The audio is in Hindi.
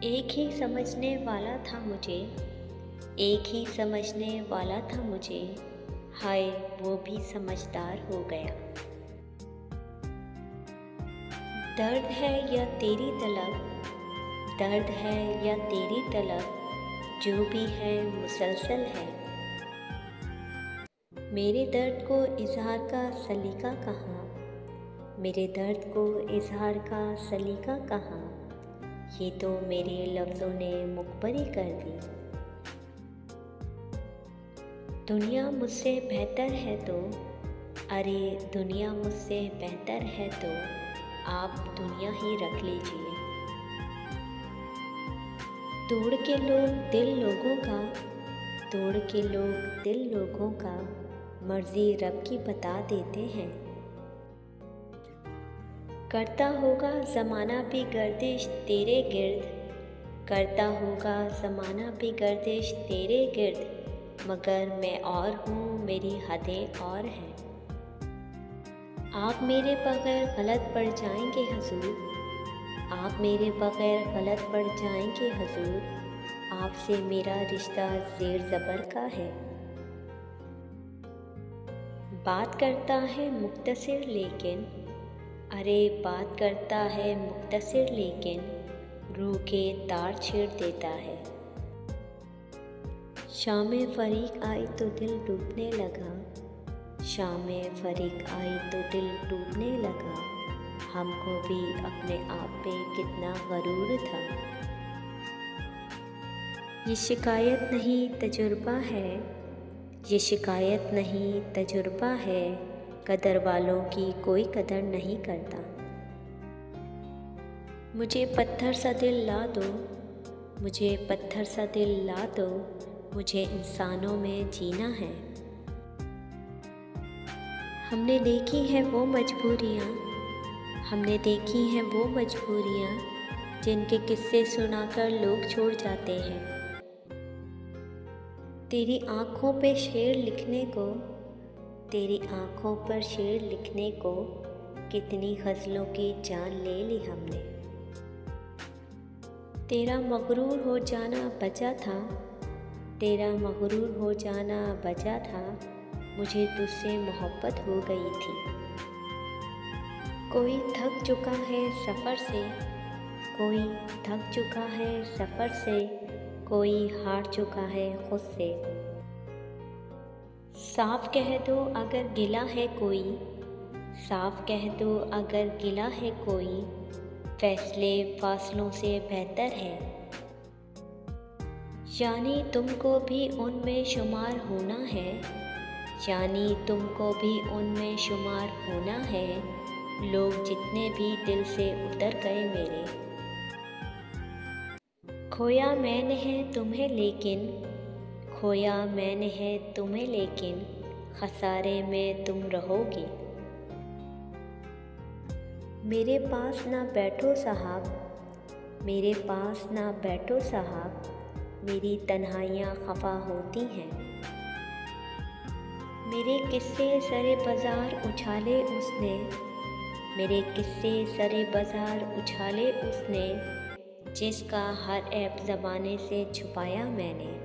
एक ही समझने वाला था मुझे, एक ही समझने वाला था मुझे, हाय वो भी समझदार हो गया। दर्द है या तेरी तलब, दर्द है या तेरी तलब, जो भी है मुसलसल है। मेरे दर्द को इजहार का सलीका कहाँ, मेरे दर्द को इजहार का सलीका कहाँ, ये तो मेरे लफ्ज़ों ने मुखबरी कर दी। दुनिया मुझसे बेहतर है तो, अरे दुनिया मुझसे बेहतर है तो आप दुनिया ही रख लीजिए। तोड़ के लोग दिल लोगों का, तोड़ के लोग दिल लोगों का, मर्जी रब की बता देते हैं। करता होगा ज़माना भी गर्दिश तेरे गिर्द, करता होगा ज़माना भी गर्दिश तेरे गिर्द, मगर मैं और हूँ, मेरी हदें और हैं। आप मेरे बगैर गलत पड़ जाएंगे हुजूर, आप मेरे बगैर गलत पड़ जाएंगे हुजूर, आपसे मेरा रिश्ता ज़ेर ज़बर का है। बात करता है मुख्तसर लेकिन, अरे बात करता है मुख्तसर लेकिन, रूह के तार छेड़ देता है। शाम फरीक आई तो दिल डूबने लगा, शाम फरीक आई तो दिल डूबने लगा, हमको भी अपने आप पे कितना गरूर था। ये शिकायत नहीं तजुर्बा है, ये शिकायत नहीं तजुर्बा है, कदर वालों की कोई कदर नहीं करता। मुझे पत्थर सा दिल ला दो, मुझे पत्थर सा दिल ला दो, मुझे इंसानों में जीना है। हमने देखी है वो मजबूरियाँ, हमने देखी हैं वो मजबूरियाँ, जिनके किस्से सुनाकर लोग छोड़ जाते हैं। तेरी आँखों पे शेर लिखने को, तेरी आँखों पर शेर लिखने को, कितनी गज़लों की जान ले ली हमने। तेरा मगरूर हो जाना बचा था, तेरा मगरूर हो जाना बचा था, मुझे तुझसे मोहब्बत हो गई थी। कोई थक चुका है सफ़र से, कोई थक चुका है सफ़र से, कोई हार चुका है खुद से। साफ कह दो अगर गिला है कोई, साफ कह दो अगर गिला है कोई, फैसले फासलों से बेहतर है। यानी तुमको भी उनमें शुमार होना है, यानी तुमको भी उनमें शुमार होना है, लोग जितने भी दिल से उतर गए मेरे। खोया मैंने है तुम्हें लेकिन, खोया मैंने है तुम्हें लेकिन, खसारे में तुम रहोगी। मेरे पास ना बैठो साहब, मेरे पास ना बैठो साहब, मेरी तन्हाइयाँ खफा होती हैं। मेरे किस्से सरे बाज़ार उछाले उसने, मेरे किस्से सरे बाज़ार उछाले उसने, जिसका हर ऐब ज़माने से छुपाया मैंने।